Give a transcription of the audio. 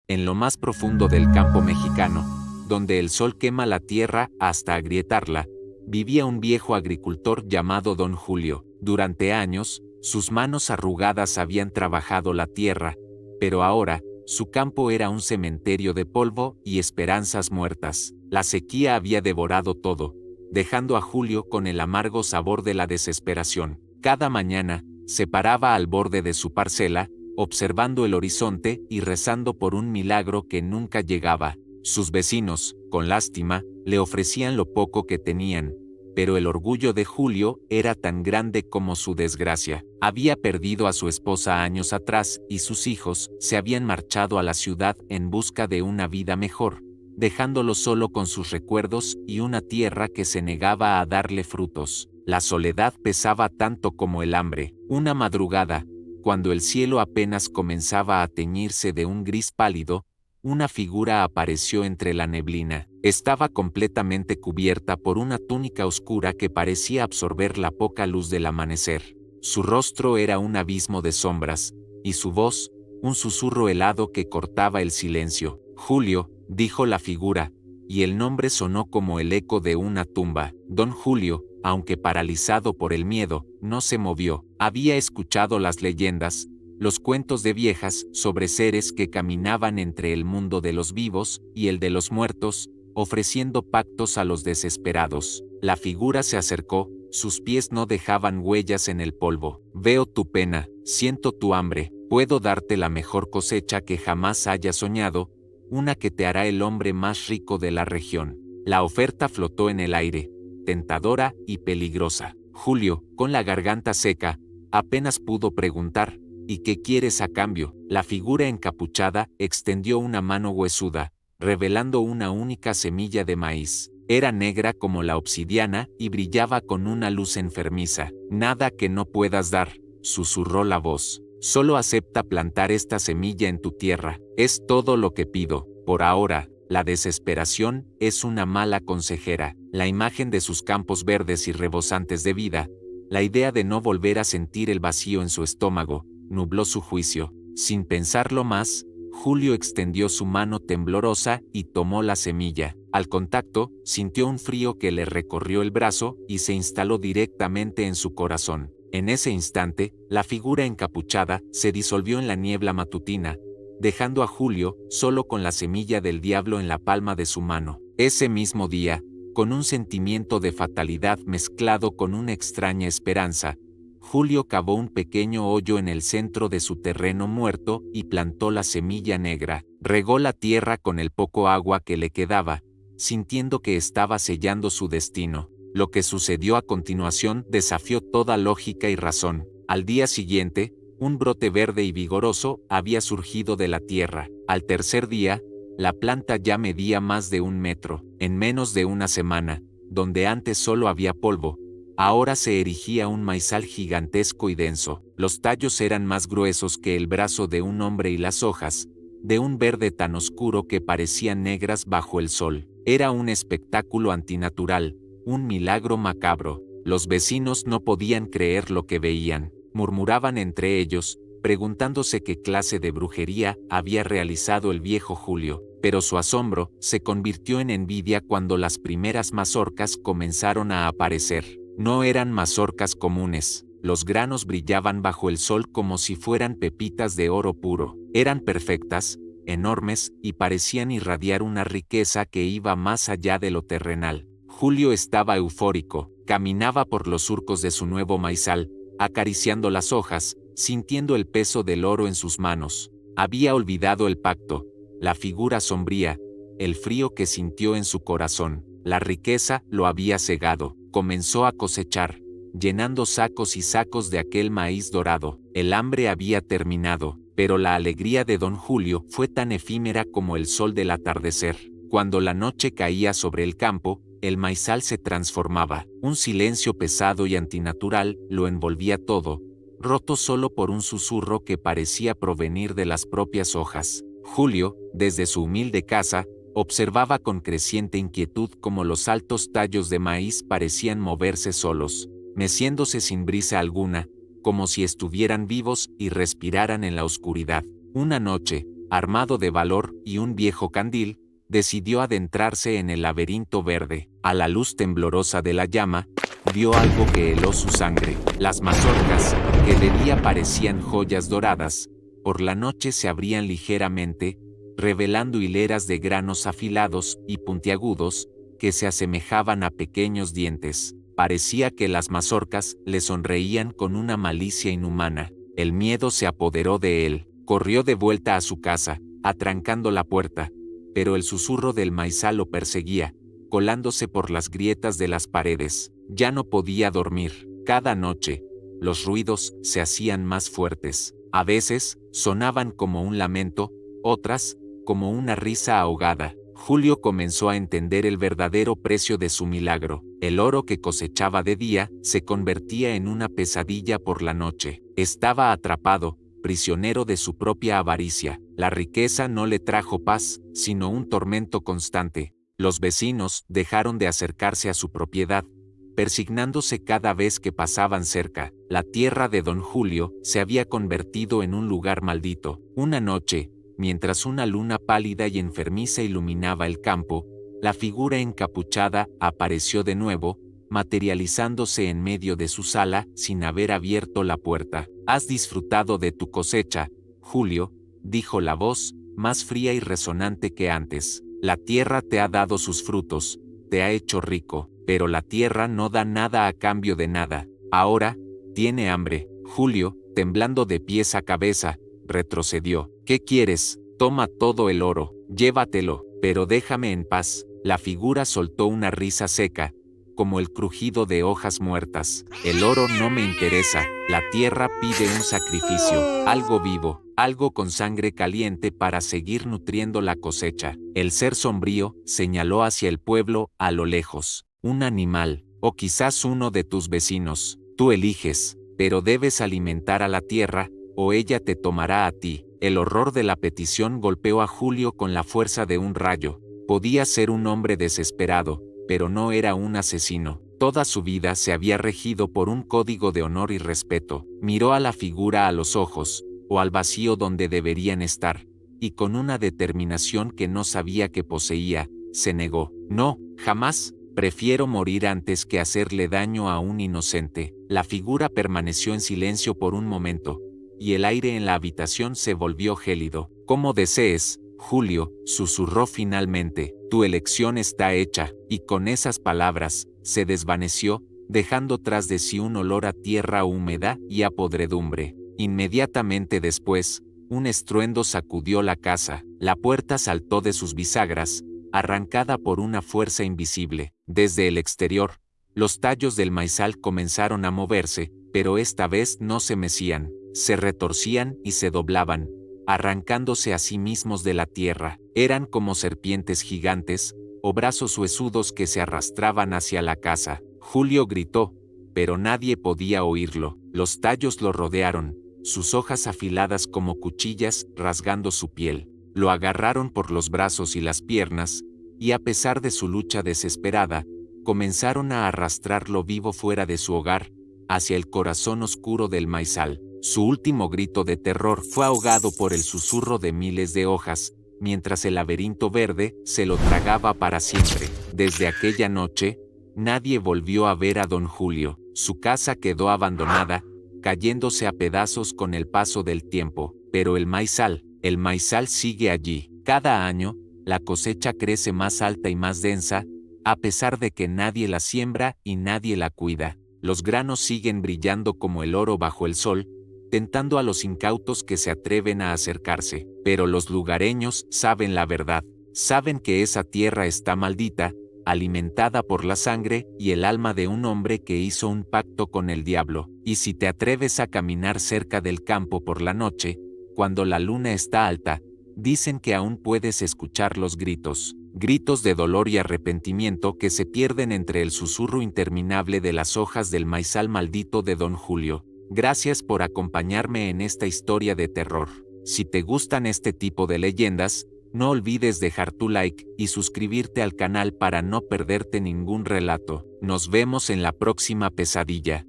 En lo más profundo del campo mexicano, donde el sol quema la tierra hasta agrietarla, vivía un viejo agricultor llamado Don Julio. Durante años, sus manos arrugadas habían trabajado la tierra, pero ahora, su campo era un cementerio de polvo y esperanzas muertas. La sequía había devorado todo, dejando a Julio con el amargo sabor de la desesperación. Cada mañana, se paraba al borde de su parcela, observando el horizonte y rezando por un milagro que nunca llegaba. Sus vecinos, con lástima, le ofrecían lo poco que tenían, pero el orgullo de Julio era tan grande como su desgracia. Había perdido a su esposa años atrás y sus hijos se habían marchado a la ciudad en busca de una vida mejor, dejándolo solo con sus recuerdos y una tierra que se negaba a darle frutos. La soledad pesaba tanto como el hambre. Una madrugada, cuando el cielo apenas comenzaba a teñirse de un gris pálido, una figura apareció entre la neblina. Estaba completamente cubierta por una túnica oscura que parecía absorber la poca luz del amanecer. Su rostro era un abismo de sombras, y su voz, un susurro helado que cortaba el silencio. Julio, dijo la figura, y el nombre sonó como el eco de una tumba. Don Julio, aunque paralizado por el miedo, no se movió. Había escuchado las leyendas, los cuentos de viejas sobre seres que caminaban entre el mundo de los vivos y el de los muertos, ofreciendo pactos a los desesperados. La figura se acercó, sus pies no dejaban huellas en el polvo. Veo tu pena, siento tu hambre, puedo darte la mejor cosecha que jamás hayas soñado, una que te hará el hombre más rico de la región. La oferta flotó en el aire, tentadora y peligrosa. Julio, con la garganta seca, apenas pudo preguntar, ¿y qué quieres a cambio? La figura encapuchada extendió una mano huesuda, revelando una única semilla de maíz. Era negra como la obsidiana y brillaba con una luz enfermiza. Nada que no puedas dar, susurró la voz. Solo acepta plantar esta semilla en tu tierra. Es todo lo que pido. Por ahora, la desesperación es una mala consejera. La imagen de sus campos verdes y rebosantes de vida, la idea de no volver a sentir el vacío en su estómago, nubló su juicio. Sin pensarlo más, Julio extendió su mano temblorosa y tomó la semilla. Al contacto, sintió un frío que le recorrió el brazo y se instaló directamente en su corazón. En ese instante, la figura encapuchada se disolvió en la niebla matutina, dejando a Julio solo con la semilla del diablo en la palma de su mano. Ese mismo día, con un sentimiento de fatalidad mezclado con una extraña esperanza, Julio cavó un pequeño hoyo en el centro de su terreno muerto y plantó la semilla negra. Regó la tierra con el poco agua que le quedaba, sintiendo que estaba sellando su destino. Lo que sucedió a continuación desafió toda lógica y razón. Al día siguiente, un brote verde y vigoroso había surgido de la tierra. Al tercer día, la planta ya medía más de 1 metro. En menos de una semana, donde antes solo había polvo, ahora se erigía un maizal gigantesco y denso. Los tallos eran más gruesos que el brazo de un hombre y las hojas, de un verde tan oscuro que parecían negras bajo el sol. Era un espectáculo antinatural, un milagro macabro. Los vecinos no podían creer lo que veían. Murmuraban entre ellos, preguntándose qué clase de brujería había realizado el viejo Julio. Pero su asombro se convirtió en envidia cuando las primeras mazorcas comenzaron a aparecer. No eran mazorcas comunes. Los granos brillaban bajo el sol como si fueran pepitas de oro puro. Eran perfectas, enormes y parecían irradiar una riqueza que iba más allá de lo terrenal. Julio estaba eufórico, caminaba por los surcos de su nuevo maizal, acariciando las hojas, sintiendo el peso del oro en sus manos. Había olvidado el pacto, la figura sombría, el frío que sintió en su corazón. La riqueza lo había cegado. Comenzó a cosechar, llenando sacos y sacos de aquel maíz dorado. El hambre había terminado, pero la alegría de don Julio fue tan efímera como el sol del atardecer. Cuando la noche caía sobre el campo, el maizal se transformaba. Un silencio pesado y antinatural lo envolvía todo, roto solo por un susurro que parecía provenir de las propias hojas. Julio, desde su humilde casa, observaba con creciente inquietud cómo los altos tallos de maíz parecían moverse solos, meciéndose sin brisa alguna, como si estuvieran vivos y respiraran en la oscuridad. Una noche, armado de valor y un viejo candil, decidió adentrarse en el laberinto verde. A la luz temblorosa de la llama, vio algo que heló su sangre. Las mazorcas, que de día parecían joyas doradas, por la noche se abrían ligeramente, revelando hileras de granos afilados y puntiagudos, que se asemejaban a pequeños dientes. Parecía que las mazorcas le sonreían con una malicia inhumana. El miedo se apoderó de él. Corrió de vuelta a su casa, atrancando la puerta, pero el susurro del maizal lo perseguía, colándose por las grietas de las paredes. Ya no podía dormir. Cada noche, los ruidos se hacían más fuertes. A veces, sonaban como un lamento, otras, como una risa ahogada. Julio comenzó a entender el verdadero precio de su milagro. El oro que cosechaba de día se convertía en una pesadilla por la noche. Estaba atrapado, prisionero de su propia avaricia. La riqueza no le trajo paz, sino un tormento constante. Los vecinos dejaron de acercarse a su propiedad, persignándose cada vez que pasaban cerca. La tierra de don Julio se había convertido en un lugar maldito. Una noche, mientras una luna pálida y enfermiza iluminaba el campo, la figura encapuchada apareció de nuevo, materializándose en medio de su sala sin haber abierto la puerta. «Has disfrutado de tu cosecha, Julio», dijo la voz, más fría y resonante que antes. «La tierra te ha dado sus frutos, te ha hecho rico, pero la tierra no da nada a cambio de nada. Ahora, tiene hambre». Julio, temblando de pies a cabeza, retrocedió. «¿Qué quieres? Toma todo el oro, llévatelo, pero déjame en paz». La figura soltó una risa seca, como el crujido de hojas muertas. «El oro no me interesa, la tierra pide un sacrificio, algo vivo, algo con sangre caliente para seguir nutriendo la cosecha». El ser sombrío señaló hacia el pueblo a lo lejos. «Un animal, o quizás uno de tus vecinos. Tú eliges, pero debes alimentar a la tierra, o ella te tomará a ti». El horror de la petición golpeó a Julio con la fuerza de un rayo. Podía ser un hombre desesperado, pero no era un asesino. Toda su vida se había regido por un código de honor y respeto. Miró a la figura a los ojos, o al vacío donde deberían estar, y con una determinación que no sabía que poseía, se negó. «No, jamás. Prefiero morir antes que hacerle daño a un inocente». La figura permaneció en silencio por un momento, y el aire en la habitación se volvió gélido. «Como desees, Julio», susurró finalmente, «tu elección está hecha». Y con esas palabras, se desvaneció, dejando tras de sí un olor a tierra húmeda y a podredumbre. Inmediatamente después, un estruendo sacudió la casa. La puerta saltó de sus bisagras, arrancada por una fuerza invisible. Desde el exterior, los tallos del maizal comenzaron a moverse, pero esta vez no se mecían, se retorcían y se doblaban, arrancándose a sí mismos de la tierra. Eran como serpientes gigantes, o brazos huesudos que se arrastraban hacia la casa. Julio gritó, pero nadie podía oírlo. Los tallos lo rodearon, sus hojas afiladas como cuchillas rasgando su piel. Lo agarraron por los brazos y las piernas, y a pesar de su lucha desesperada, comenzaron a arrastrarlo vivo fuera de su hogar, hacia el corazón oscuro del maizal. Su último grito de terror fue ahogado por el susurro de miles de hojas, mientras el laberinto verde se lo tragaba para siempre. Desde aquella noche, nadie volvió a ver a don Julio. Su casa quedó abandonada, cayéndose a pedazos con el paso del tiempo. Pero el maizal sigue allí. Cada año, la cosecha crece más alta y más densa, a pesar de que nadie la siembra y nadie la cuida. Los granos siguen brillando como el oro bajo el sol, tentando a los incautos que se atreven a acercarse. Pero los lugareños saben la verdad. Saben que esa tierra está maldita, alimentada por la sangre y el alma de un hombre que hizo un pacto con el diablo. Y si te atreves a caminar cerca del campo por la noche, cuando la luna está alta, dicen que aún puedes escuchar los gritos de dolor y arrepentimiento que se pierden entre el susurro interminable de las hojas del maizal maldito de don Julio. Gracias por acompañarme en esta historia de terror. Si te gustan este tipo de leyendas, no olvides dejar tu like y suscribirte al canal para no perderte ningún relato. Nos vemos en la próxima pesadilla.